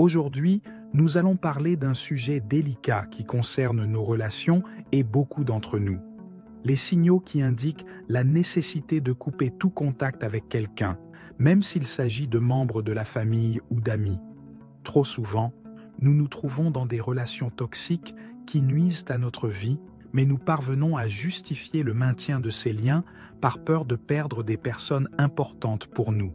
Aujourd'hui, nous allons parler d'un sujet délicat qui concerne nos relations et beaucoup d'entre nous. Les signaux qui indiquent la nécessité de couper tout contact avec quelqu'un, même s'il s'agit de membres de la famille ou d'amis. Trop souvent, nous nous trouvons dans des relations toxiques qui nuisent à notre vie, mais nous parvenons à justifier le maintien de ces liens par peur de perdre des personnes importantes pour nous.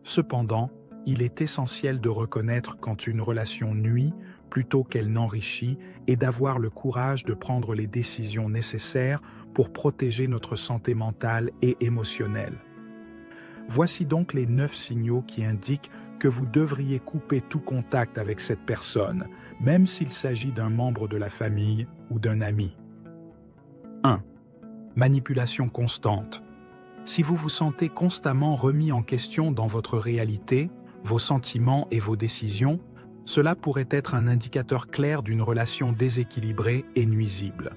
Cependant, il est essentiel de reconnaître quand une relation nuit plutôt qu'elle n'enrichit et d'avoir le courage de prendre les décisions nécessaires pour protéger notre santé mentale et émotionnelle. Voici donc les 9 signaux qui indiquent que vous devriez couper tout contact avec cette personne, même s'il s'agit d'un membre de la famille ou d'un ami. 1. Manipulation constante. Si vous vous sentez constamment remis en question dans votre réalité, vos sentiments et vos décisions, cela pourrait être un indicateur clair d'une relation déséquilibrée et nuisible.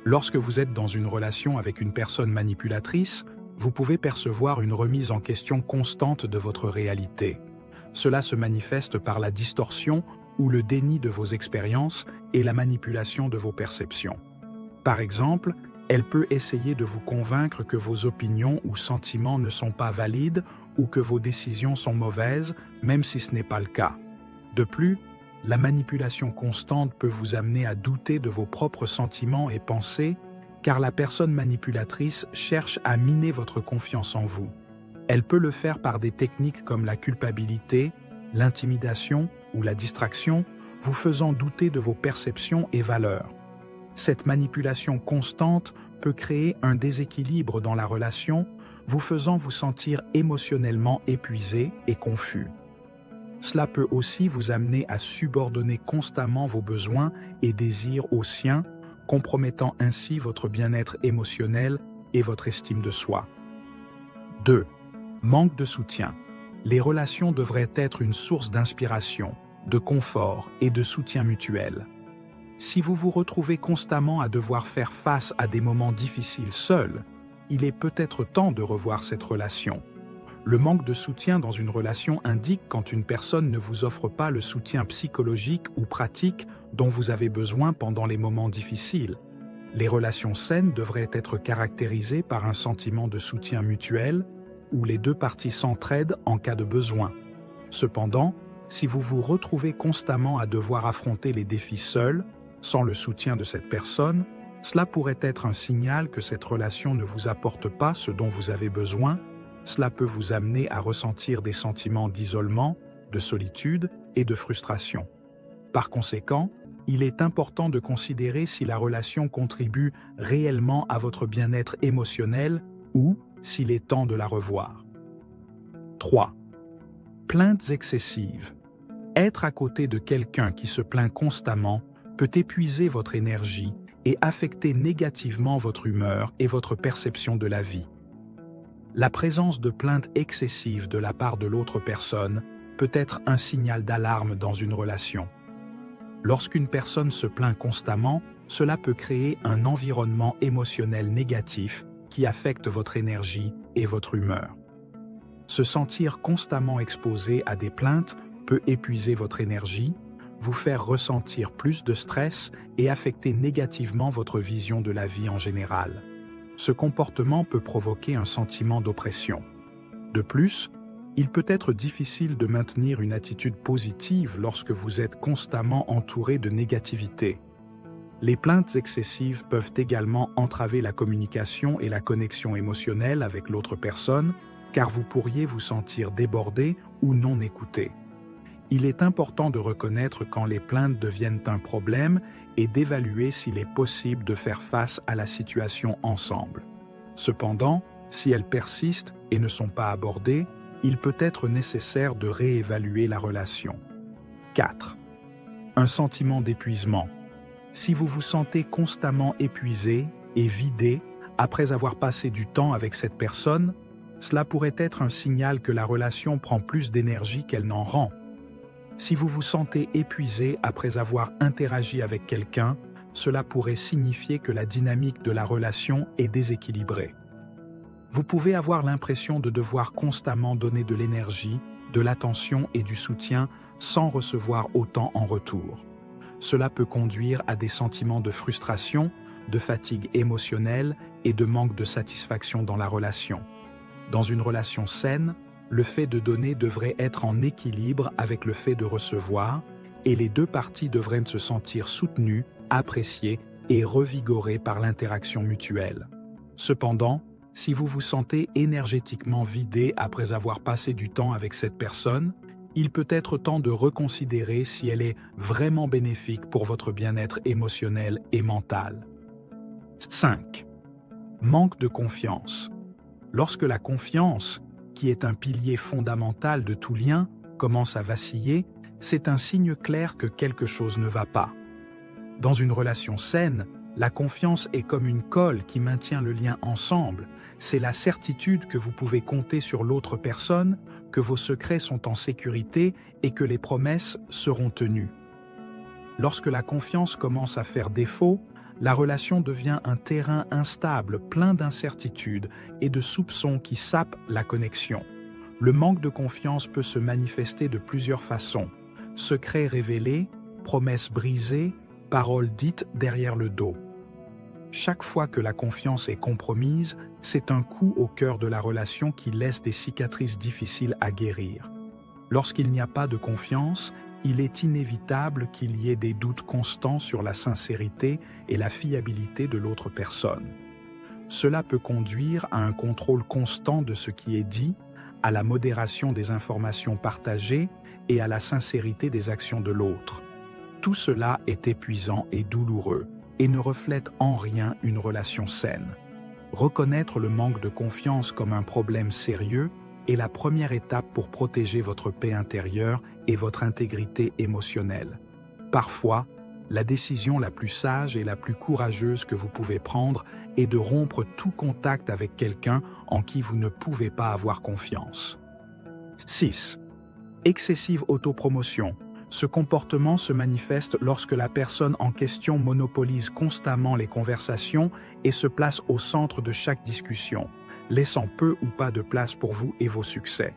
Lorsque vous êtes dans une relation avec une personne manipulatrice, vous pouvez percevoir une remise en question constante de votre réalité. Cela se manifeste par la distorsion ou le déni de vos expériences et la manipulation de vos perceptions. Par exemple, elle peut essayer de vous convaincre que vos opinions ou sentiments ne sont pas valides ou que vos décisions sont mauvaises, même si ce n'est pas le cas. De plus, la manipulation constante peut vous amener à douter de vos propres sentiments et pensées, car la personne manipulatrice cherche à miner votre confiance en vous. Elle peut le faire par des techniques comme la culpabilité, l'intimidation ou la distraction, vous faisant douter de vos perceptions et valeurs. Cette manipulation constante peut créer un déséquilibre dans la relation, vous faisant vous sentir émotionnellement épuisé et confus. Cela peut aussi vous amener à subordonner constamment vos besoins et désirs aux siens, compromettant ainsi votre bien-être émotionnel et votre estime de soi. 2. Manque de soutien. Les relations devraient être une source d'inspiration, de confort et de soutien mutuel. Si vous vous retrouvez constamment à devoir faire face à des moments difficiles seul, il est peut-être temps de revoir cette relation. Le manque de soutien dans une relation indique quand une personne ne vous offre pas le soutien psychologique ou pratique dont vous avez besoin pendant les moments difficiles. Les relations saines devraient être caractérisées par un sentiment de soutien mutuel où les deux parties s'entraident en cas de besoin. Cependant, si vous vous retrouvez constamment à devoir affronter les défis seuls, sans le soutien de cette personne, cela pourrait être un signal que cette relation ne vous apporte pas ce dont vous avez besoin. Cela peut vous amener à ressentir des sentiments d'isolement, de solitude et de frustration. Par conséquent, il est important de considérer si la relation contribue réellement à votre bien-être émotionnel ou s'il est temps de la revoir. 3. Plaintes excessives. Être à côté de quelqu'un qui se plaint constamment peut épuiser votre énergie et affecter négativement votre humeur et votre perception de la vie. La présence de plaintes excessives de la part de l'autre personne peut être un signal d'alarme dans une relation. Lorsqu'une personne se plaint constamment, cela peut créer un environnement émotionnel négatif qui affecte votre énergie et votre humeur. Se sentir constamment exposé à des plaintes peut épuiser votre énergie, vous faire ressentir plus de stress et affecter négativement votre vision de la vie en général. Ce comportement peut provoquer un sentiment d'oppression. De plus, il peut être difficile de maintenir une attitude positive lorsque vous êtes constamment entouré de négativité. Les plaintes excessives peuvent également entraver la communication et la connexion émotionnelle avec l'autre personne, car vous pourriez vous sentir débordé ou non écouté. Il est important de reconnaître quand les plaintes deviennent un problème et d'évaluer s'il est possible de faire face à la situation ensemble. Cependant, si elles persistent et ne sont pas abordées, il peut être nécessaire de réévaluer la relation. 4. Un sentiment d'épuisement. Si vous vous sentez constamment épuisé et vidé après avoir passé du temps avec cette personne, cela pourrait être un signal que la relation prend plus d'énergie qu'elle n'en rend. Si vous vous sentez épuisé après avoir interagi avec quelqu'un, cela pourrait signifier que la dynamique de la relation est déséquilibrée. Vous pouvez avoir l'impression de devoir constamment donner de l'énergie, de l'attention et du soutien sans recevoir autant en retour. Cela peut conduire à des sentiments de frustration, de fatigue émotionnelle et de manque de satisfaction dans la relation. Dans une relation saine, le fait de donner devrait être en équilibre avec le fait de recevoir, et les deux parties devraient se sentir soutenues, appréciées et revigorées par l'interaction mutuelle. Cependant, si vous vous sentez énergétiquement vidé après avoir passé du temps avec cette personne, il peut être temps de reconsidérer si elle est vraiment bénéfique pour votre bien-être émotionnel et mental. 5. Manque de confiance. Lorsque la confiance, qui est un pilier fondamental de tout lien, commence à vaciller, c'est un signe clair que quelque chose ne va pas. Dans une relation saine, la confiance est comme une colle qui maintient le lien ensemble. C'est la certitude que vous pouvez compter sur l'autre personne, que vos secrets sont en sécurité et que les promesses seront tenues. Lorsque la confiance commence à faire défaut, la relation devient un terrain instable, plein d'incertitudes et de soupçons qui sapent la connexion. Le manque de confiance peut se manifester de plusieurs façons. Secrets révélés, promesses brisées, paroles dites derrière le dos. Chaque fois que la confiance est compromise, c'est un coup au cœur de la relation qui laisse des cicatrices difficiles à guérir. Lorsqu'il n'y a pas de confiance, il est inévitable qu'il y ait des doutes constants sur la sincérité et la fiabilité de l'autre personne. Cela peut conduire à un contrôle constant de ce qui est dit, à la modération des informations partagées et à la sincérité des actions de l'autre. Tout cela est épuisant et douloureux et ne reflète en rien une relation saine. Reconnaître le manque de confiance comme un problème sérieux est la première étape pour protéger votre paix intérieure et votre intégrité émotionnelle. Parfois, la décision la plus sage et la plus courageuse que vous pouvez prendre est de rompre tout contact avec quelqu'un en qui vous ne pouvez pas avoir confiance. 6. Excessive autopromotion. Ce comportement se manifeste lorsque la personne en question monopolise constamment les conversations et se place au centre de chaque discussion, laissant peu ou pas de place pour vous et vos succès.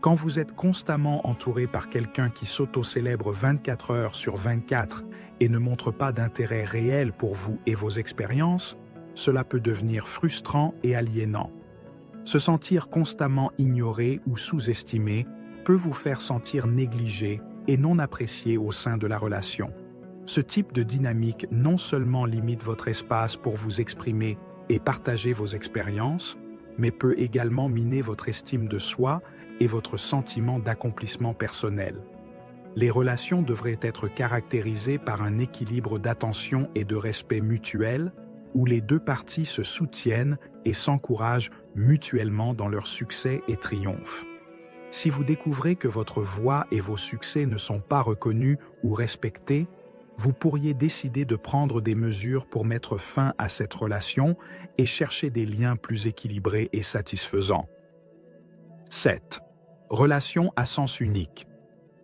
Quand vous êtes constamment entouré par quelqu'un qui s'auto-célèbre 24 heures sur 24 et ne montre pas d'intérêt réel pour vous et vos expériences, cela peut devenir frustrant et aliénant. Se sentir constamment ignoré ou sous-estimé peut vous faire sentir négligé et non apprécié au sein de la relation. Ce type de dynamique non seulement limite votre espace pour vous exprimer et partager vos expériences, mais peut également miner votre estime de soi et votre sentiment d'accomplissement personnel. Les relations devraient être caractérisées par un équilibre d'attention et de respect mutuel, où les deux parties se soutiennent et s'encouragent mutuellement dans leurs succès et triomphes. Si vous découvrez que votre voix et vos succès ne sont pas reconnus ou respectés, vous pourriez décider de prendre des mesures pour mettre fin à cette relation et chercher des liens plus équilibrés et satisfaisants. 7. Relation à sens unique.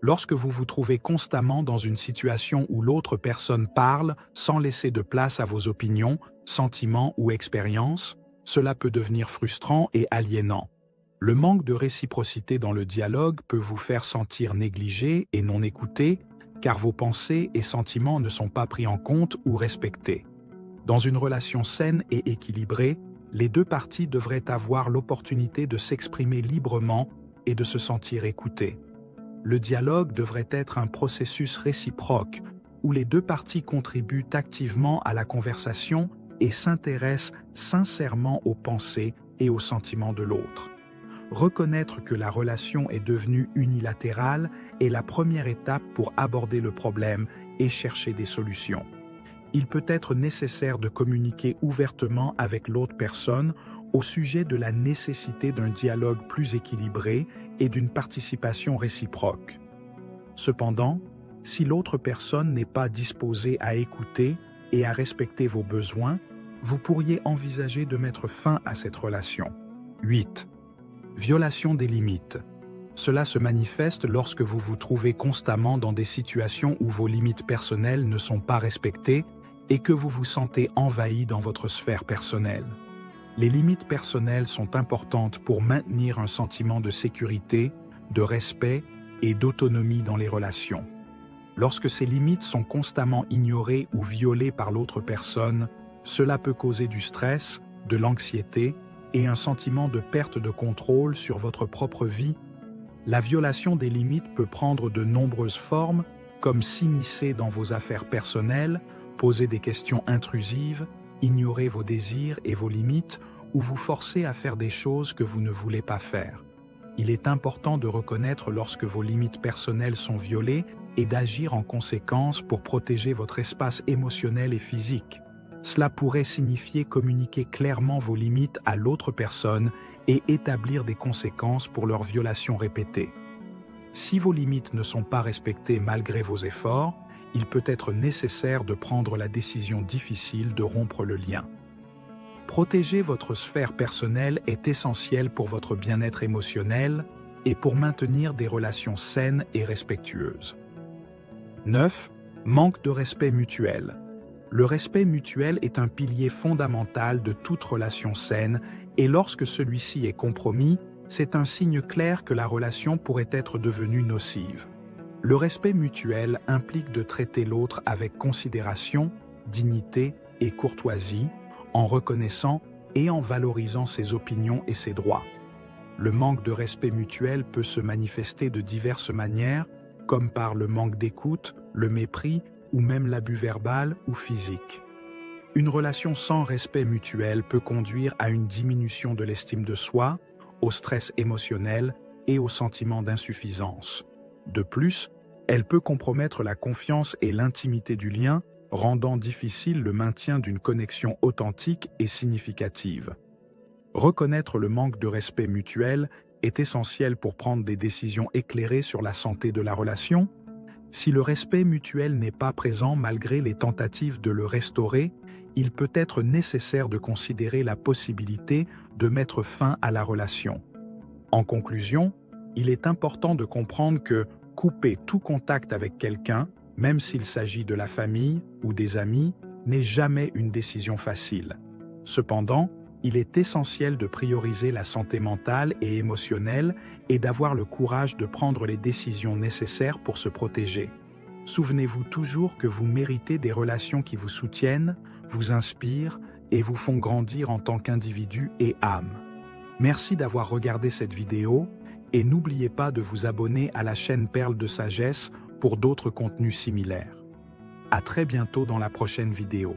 Lorsque vous vous trouvez constamment dans une situation où l'autre personne parle sans laisser de place à vos opinions, sentiments ou expériences, cela peut devenir frustrant et aliénant. Le manque de réciprocité dans le dialogue peut vous faire sentir négligé et non écouté, car vos pensées et sentiments ne sont pas pris en compte ou respectés. Dans une relation saine et équilibrée, les deux parties devraient avoir l'opportunité de s'exprimer librement et de se sentir écoutés. Le dialogue devrait être un processus réciproque, où les deux parties contribuent activement à la conversation et s'intéressent sincèrement aux pensées et aux sentiments de l'autre. Reconnaître que la relation est devenue unilatérale est la première étape pour aborder le problème et chercher des solutions. Il peut être nécessaire de communiquer ouvertement avec l'autre personne au sujet de la nécessité d'un dialogue plus équilibré et d'une participation réciproque. Cependant, si l'autre personne n'est pas disposée à écouter et à respecter vos besoins, vous pourriez envisager de mettre fin à cette relation. 8. Violation des limites. Cela se manifeste lorsque vous vous trouvez constamment dans des situations où vos limites personnelles ne sont pas respectées et que vous vous sentez envahi dans votre sphère personnelle. Les limites personnelles sont importantes pour maintenir un sentiment de sécurité, de respect et d'autonomie dans les relations. Lorsque ces limites sont constamment ignorées ou violées par l'autre personne, cela peut causer du stress, de l'anxiété et un sentiment de perte de contrôle sur votre propre vie. La violation des limites peut prendre de nombreuses formes, comme s'immiscer dans vos affaires personnelles, poser des questions intrusives, ignorer vos désirs et vos limites, ou vous forcer à faire des choses que vous ne voulez pas faire. Il est important de reconnaître lorsque vos limites personnelles sont violées et d'agir en conséquence pour protéger votre espace émotionnel et physique. Cela pourrait signifier communiquer clairement vos limites à l'autre personne et établir des conséquences pour leur violation répétée. Si vos limites ne sont pas respectées malgré vos efforts, il peut être nécessaire de prendre la décision difficile de rompre le lien. Protéger votre sphère personnelle est essentiel pour votre bien-être émotionnel et pour maintenir des relations saines et respectueuses. 9. Manque de respect mutuel. Le respect mutuel est un pilier fondamental de toute relation saine et lorsque celui-ci est compromis, c'est un signe clair que la relation pourrait être devenue nocive. Le respect mutuel implique de traiter l'autre avec considération, dignité et courtoisie, en reconnaissant et en valorisant ses opinions et ses droits. Le manque de respect mutuel peut se manifester de diverses manières, comme par le manque d'écoute, le mépris ou même l'abus verbal ou physique. Une relation sans respect mutuel peut conduire à une diminution de l'estime de soi, au stress émotionnel et au sentiment d'insuffisance. De plus, elle peut compromettre la confiance et l'intimité du lien, rendant difficile le maintien d'une connexion authentique et significative. Reconnaître le manque de respect mutuel est essentiel pour prendre des décisions éclairées sur la santé de la relation. Si le respect mutuel n'est pas présent malgré les tentatives de le restaurer, il peut être nécessaire de considérer la possibilité de mettre fin à la relation. En conclusion, il est important de comprendre que couper tout contact avec quelqu'un, même s'il s'agit de la famille ou des amis, n'est jamais une décision facile. Cependant, il est essentiel de prioriser la santé mentale et émotionnelle et d'avoir le courage de prendre les décisions nécessaires pour se protéger. Souvenez-vous toujours que vous méritez des relations qui vous soutiennent, vous inspirent et vous font grandir en tant qu'individu et âme. Merci d'avoir regardé cette vidéo et n'oubliez pas de vous abonner à la chaîne Perles de Sagesse pour d'autres contenus similaires. À très bientôt dans la prochaine vidéo.